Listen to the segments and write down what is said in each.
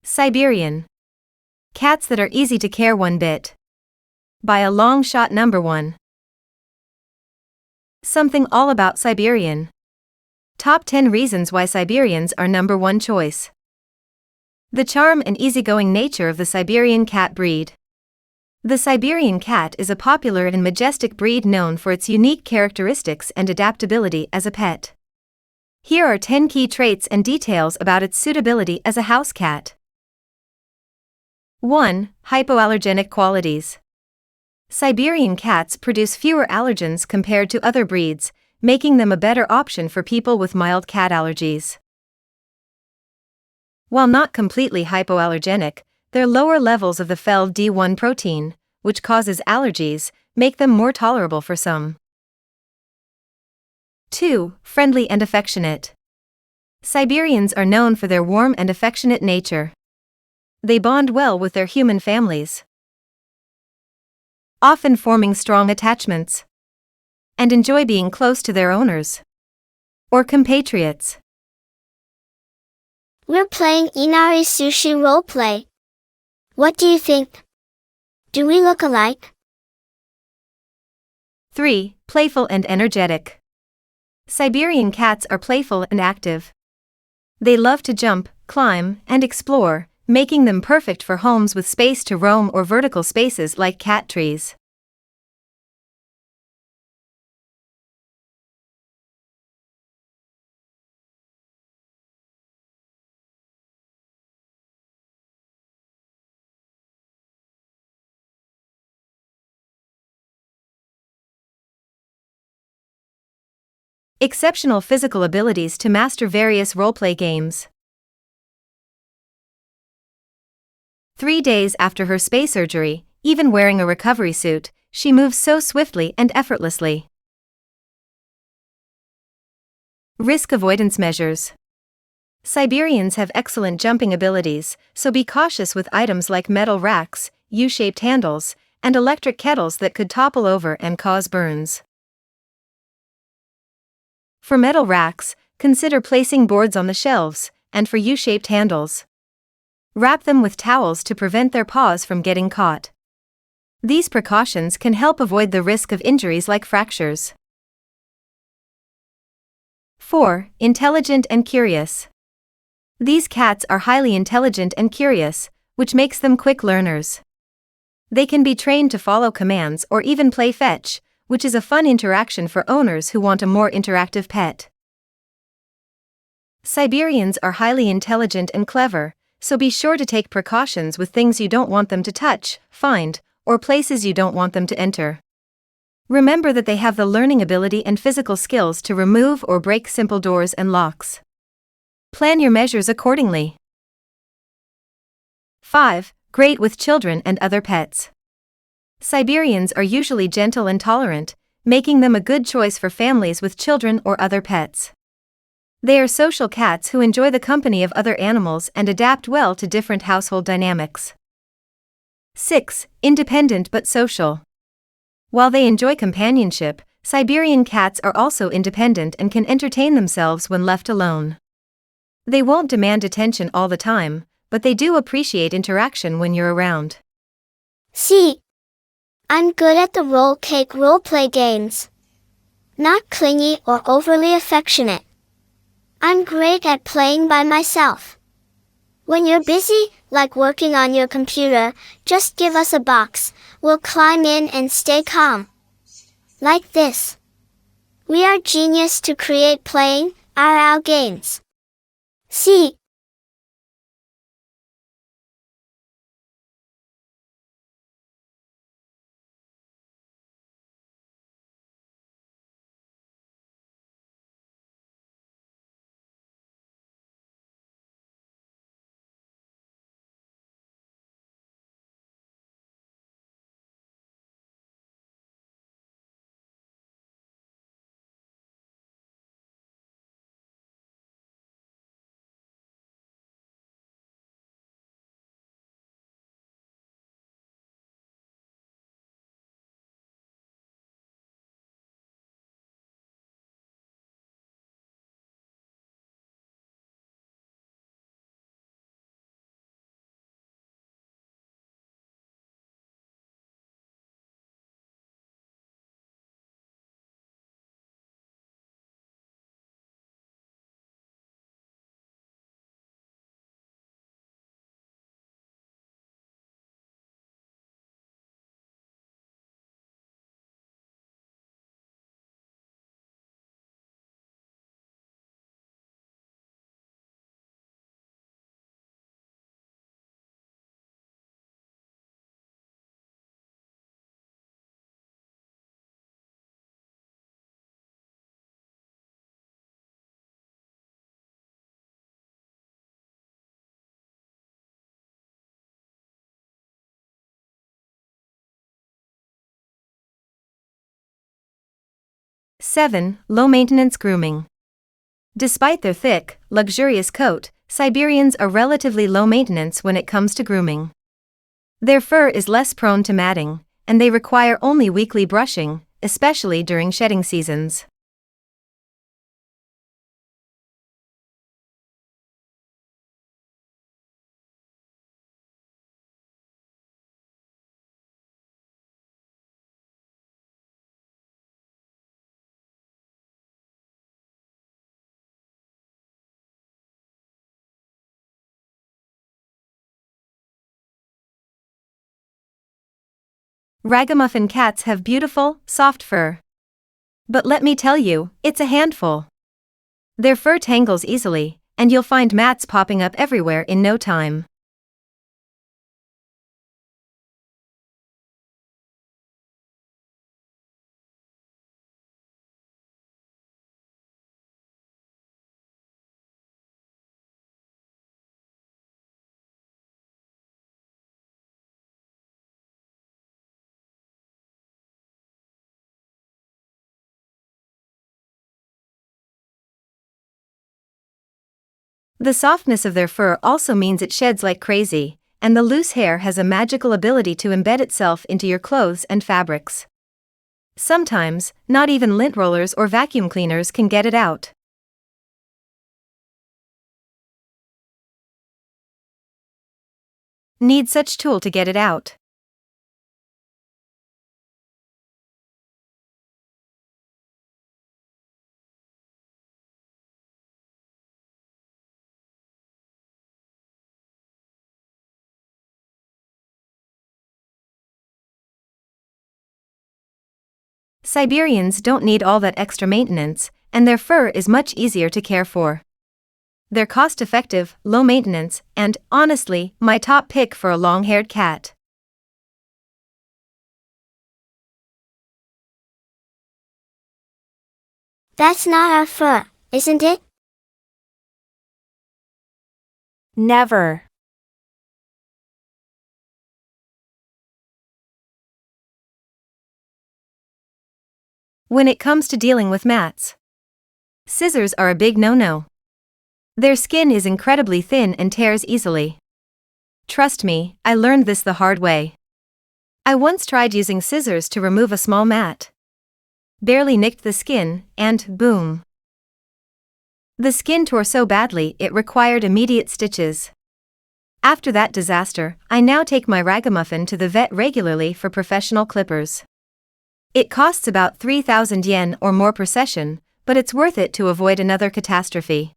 Siberian cats that are easy to care. 1 bit. By a long shot. Number 1. Something all about Siberian. Top 10 reasons why Siberians are number 1 choice. The charm and easygoing nature of the Siberian cat breed. The Siberian cat is a popular and majestic breed known for its unique characteristics and adaptability as a pet. Here are 10 key traits and details about its suitability as a house cat. 1. Hypoallergenic qualities. Siberian cats produce fewer allergens compared to other breeds, making them a better option for people with mild cat allergies. While not completely hypoallergenic, their lower levels of the FeLD1 protein, which causes allergies, make them more tolerable for some. 2. Friendly and affectionate. Siberians are known for their warm and affectionate nature. They bond well with their human families, often forming strong attachments, and enjoy being close to their owners or compatriots. We're playing Inari Sushi roleplay. What do you think? Do we look alike? 3. Playful and energetic. Siberian cats are playful and active. They love to jump, climb, and explore, making them perfect for homes with space to roam or vertical spaces like cat trees. Exceptional physical abilities to master various roleplay games. 3 days after her spay surgery, even wearing a recovery suit, she moves so swiftly and effortlessly. Risk avoidance measures. Siberians have excellent jumping abilities, so be cautious with items like metal racks, U-shaped handles, and electric kettles that could topple over and cause burns. For metal racks, consider placing boards on the shelves, and for U-shaped handles, wrap them with towels to prevent their paws from getting caught. These precautions can help avoid the risk of injuries like fractures. 4. Intelligent and curious. These cats are highly intelligent and curious, which makes them quick learners. They can be trained to follow commands or even play fetch, which is a fun interaction for owners who want a more interactive pet. Siberians are highly intelligent and clever, so be sure to take precautions with things you don't want them to touch, find, or places you don't want them to enter. Remember that they have the learning ability and physical skills to remove or break simple doors and locks. Plan your measures accordingly. 5. Great with children and other pets. Siberians are usually gentle and tolerant, making them a good choice for families with children or other pets. They are social cats who enjoy the company of other animals and adapt well to different household dynamics. 6. Independent but social. While they enjoy companionship, Siberian cats are also independent and can entertain themselves when left alone. They won't demand attention all the time, but they do appreciate interaction when you're around. See, I'm good at the roll cake roleplay games. Not clingy or overly affectionate. I'm great at playing by myself. When you're busy, like working on your computer, just give us a box. We'll climb in and stay calm. Like this. We are genius to create playing our games. See. 7. Low-maintenance grooming. Despite their thick, luxurious coat, Siberians are relatively low maintenance when it comes to grooming. Their fur is less prone to matting, and they require only weekly brushing, especially during shedding seasons. Ragamuffin cats have beautiful, soft fur. But let me tell you, it's a handful. Their fur tangles easily, and you'll find mats popping up everywhere in no time. The softness of their fur also means it sheds like crazy, and the loose hair has a magical ability to embed itself into your clothes and fabrics. Sometimes, not even lint rollers or vacuum cleaners can get it out. Need such tool to get it out. Siberians don't need all that extra maintenance, and their fur is much easier to care for. They're cost-effective, low maintenance, and, honestly, my top pick for a long-haired cat. That's not our fur, isn't it? Never. When it comes to dealing with mats, scissors are a big no-no. Their skin is incredibly thin and tears easily. Trust me, I learned this the hard way. I once tried using scissors to remove a small mat. Barely nicked the skin, and boom. The skin tore so badly it required immediate stitches. After that disaster, I now take my ragamuffin to the vet regularly for professional clippers. It costs about 3,000 yen or more per session, but it's worth it to avoid another catastrophe.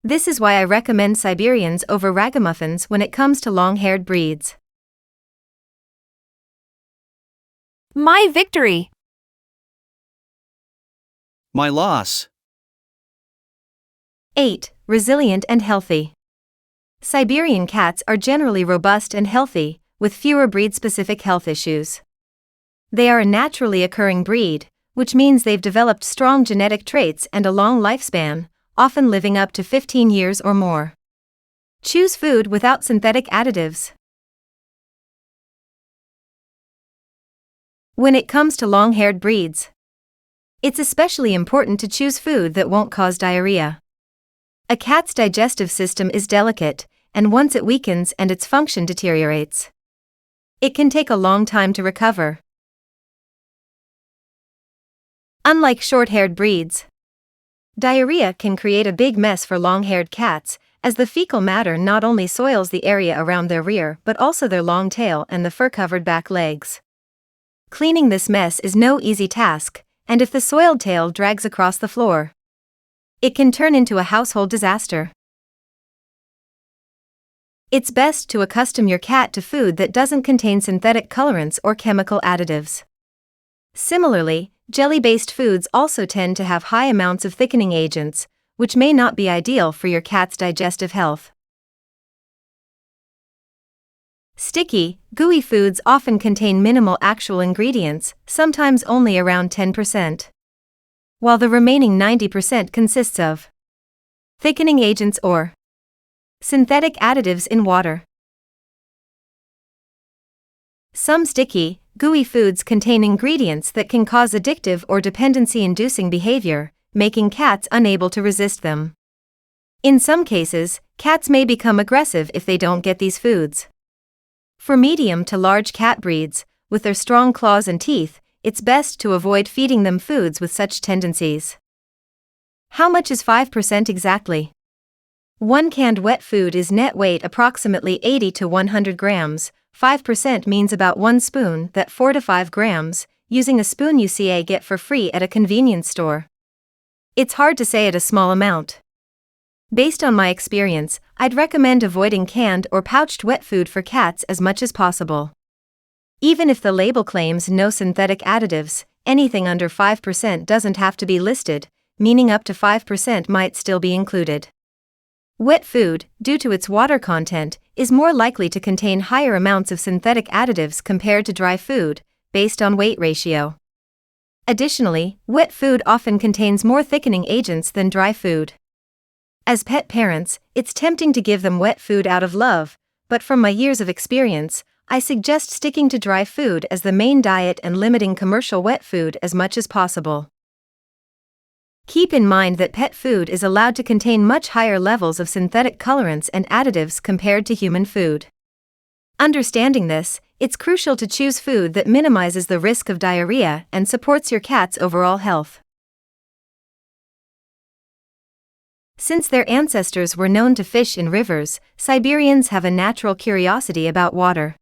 This is why I recommend Siberians over ragamuffins when it comes to long-haired breeds. My victory. My loss. 8. Resilient and healthy. Siberian cats are generally robust and healthy, with fewer breed-specific health issues. They are a naturally occurring breed, which means they've developed strong genetic traits and a long lifespan, often living up to 15 years or more. Choose food without synthetic additives. When it comes to long-haired breeds, it's especially important to choose food that won't cause diarrhea. A cat's digestive system is delicate, and once it weakens and its function deteriorates, it can take a long time to recover. Unlike short-haired breeds, diarrhea can create a big mess for long-haired cats, as the fecal matter not only soils the area around their rear but also their long tail and the fur-covered back legs. Cleaning this mess is no easy task, and if the soiled tail drags across the floor, it can turn into a household disaster. It's best to accustom your cat to food that doesn't contain synthetic colorants or chemical additives. Similarly, jelly-based foods also tend to have high amounts of thickening agents, which may not be ideal for your cat's digestive health. Sticky, gooey foods often contain minimal actual ingredients, sometimes only around 10%. While the remaining 90% consists of thickening agents or synthetic additives in water. Some sticky, gooey foods contain ingredients that can cause addictive or dependency-inducing behavior, making cats unable to resist them. In some cases, cats may become aggressive if they don't get these foods. For medium to large cat breeds, with their strong claws and teeth, it's best to avoid feeding them foods with such tendencies. How much is 5% exactly? 1 canned wet food is net weight approximately 80 to 100 grams, 5% means about 1 spoon, that 4 to 5 grams, using a spoon you get for free at a convenience store. It's hard to say at a small amount. Based on my experience, I'd recommend avoiding canned or pouched wet food for cats as much as possible. Even if the label claims no synthetic additives, anything under 5% doesn't have to be listed, meaning up to 5% might still be included. Wet food, due to its water content, is more likely to contain higher amounts of synthetic additives compared to dry food, based on weight ratio. Additionally, wet food often contains more thickening agents than dry food. As pet parents, it's tempting to give them wet food out of love, but from my years of experience, I suggest sticking to dry food as the main diet and limiting commercial wet food as much as possible. Keep in mind that pet food is allowed to contain much higher levels of synthetic colorants and additives compared to human food. Understanding this, it's crucial to choose food that minimizes the risk of diarrhea and supports your cat's overall health. Since their ancestors were known to fish in rivers, Siberians have a natural curiosity about water.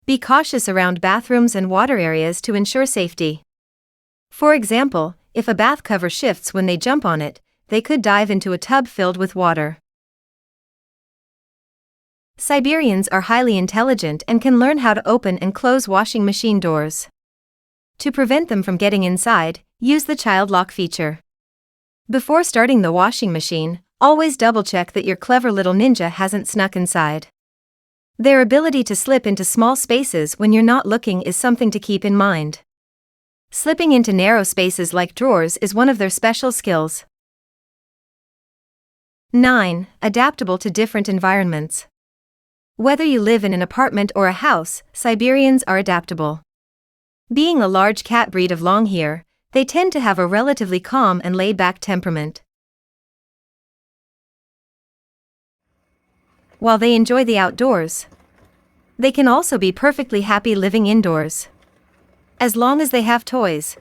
Be cautious around bathrooms and water areas to ensure safety. For example, if a bath cover shifts when they jump on it, they could dive into a tub filled with water. Siberians are highly intelligent and can learn how to open and close washing machine doors. To prevent them from getting inside, use the child lock feature. Before starting the washing machine, always double-check that your clever little ninja hasn't snuck inside. Their ability to slip into small spaces when you're not looking is something to keep in mind. Slipping into narrow spaces like drawers is one of their special skills. 9. Adaptable to different environments. Whether you live in an apartment or a house, Siberians are adaptable. Being a large cat breed of long hair, they tend to have a relatively calm and laid-back temperament. While they enjoy the outdoors, they can also be perfectly happy living indoors. As long as they have toys.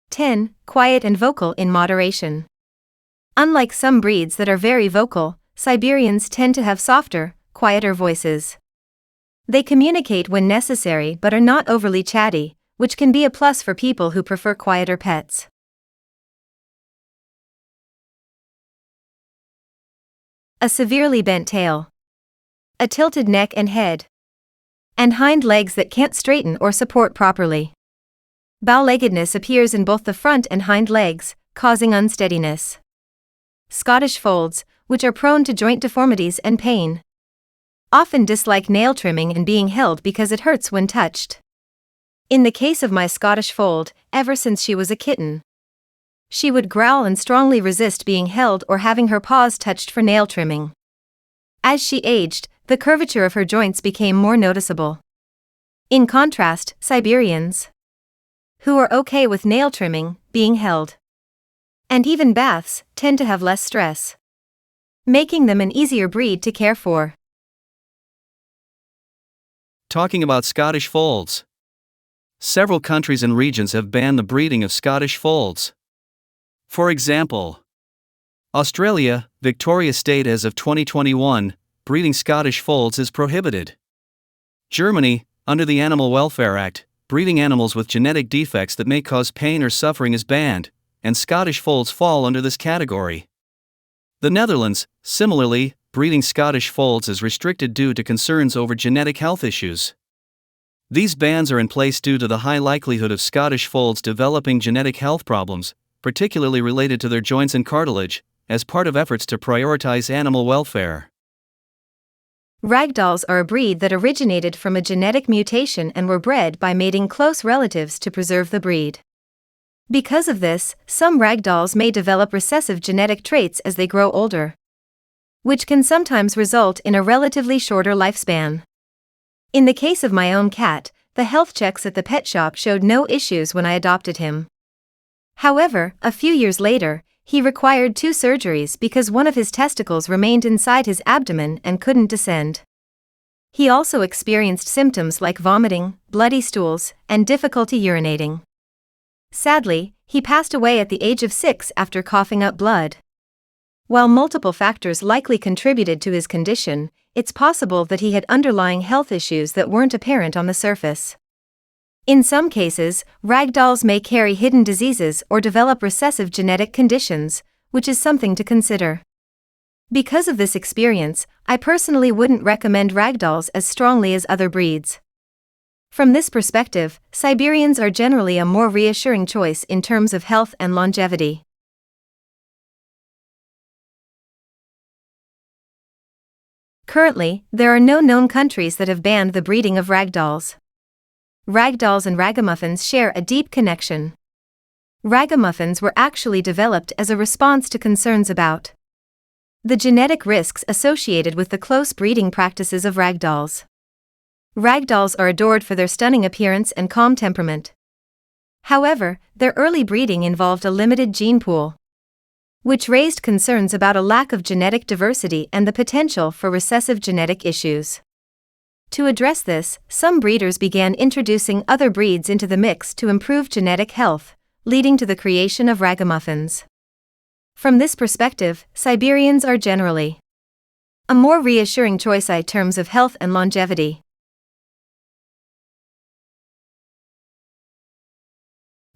(10) Quiet and vocal in moderation. Unlike some breeds that are very vocal, Siberians tend to have softer, quieter voices. They communicate when necessary but are not overly chatty, which can be a plus for people who prefer quieter pets. A severely bent tail. A tilted neck and head. And hind legs that can't straighten or support properly. Bow-leggedness appears in both the front and hind legs, causing unsteadiness. Scottish folds, which are prone to joint deformities and pain. Often dislike nail trimming and being held because it hurts when touched. In the case of my Scottish fold, ever since she was a kitten, she would growl and strongly resist being held or having her paws touched for nail trimming. As she aged, the curvature of her joints became more noticeable. In contrast, Siberians, who are okay with nail trimming, being held, and even baths, tend to have less stress, making them an easier breed to care for. Talking about Scottish folds. Several countries and regions have banned the breeding of Scottish folds. For example, Australia, Victoria State as of 2021, breeding Scottish folds is prohibited. Germany, under the Animal Welfare Act, breeding animals with genetic defects that may cause pain or suffering is banned, and Scottish folds fall under this category. The Netherlands, similarly, breeding Scottish folds is restricted due to concerns over genetic health issues. These bans are in place due to the high likelihood of Scottish folds developing genetic health problems, particularly related to their joints and cartilage, as part of efforts to prioritize animal welfare. Ragdolls are a breed that originated from a genetic mutation and were bred by mating close relatives to preserve the breed. Because of this, some ragdolls may develop recessive genetic traits as they grow older, which can sometimes result in a relatively shorter lifespan. In the case of my own cat, the health checks at the pet shop showed no issues when I adopted him. However, a few years later, he required 2 surgeries because one of his testicles remained inside his abdomen and couldn't descend. He also experienced symptoms like vomiting, bloody stools, and difficulty urinating. Sadly, he passed away at the age of 6 after coughing up blood. While multiple factors likely contributed to his condition, it's possible that he had underlying health issues that weren't apparent on the surface. In some cases, ragdolls may carry hidden diseases or develop recessive genetic conditions, which is something to consider. Because of this experience, I personally wouldn't recommend ragdolls as strongly as other breeds. From this perspective, Siberians are generally a more reassuring choice in terms of health and longevity. Currently, there are no known countries that have banned the breeding of ragdolls. Ragdolls and ragamuffins share a deep connection. Ragamuffins were actually developed as a response to concerns about the genetic risks associated with the close breeding practices of ragdolls. Ragdolls are adored for their stunning appearance and calm temperament. However, their early breeding involved a limited gene pool, which raised concerns about a lack of genetic diversity and the potential for recessive genetic issues. To address this, some breeders began introducing other breeds into the mix to improve genetic health, leading to the creation of ragamuffins. From this perspective, Siberians are generally a more reassuring choice in terms of health and longevity.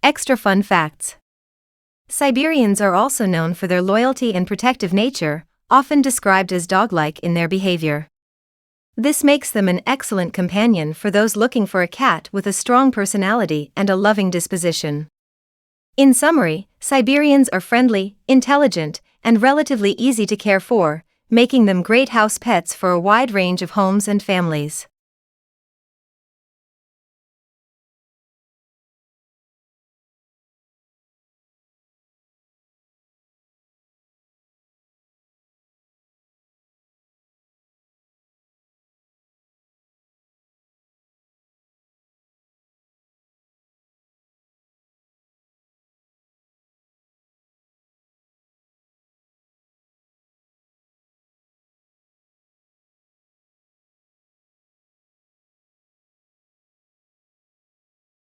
Extra fun facts. Siberians are also known for their loyalty and protective nature, often described as dog-like in their behavior. This makes them an excellent companion for those looking for a cat with a strong personality and a loving disposition. In summary, Siberians are friendly, intelligent, and relatively easy to care for, making them great house pets for a wide range of homes and families.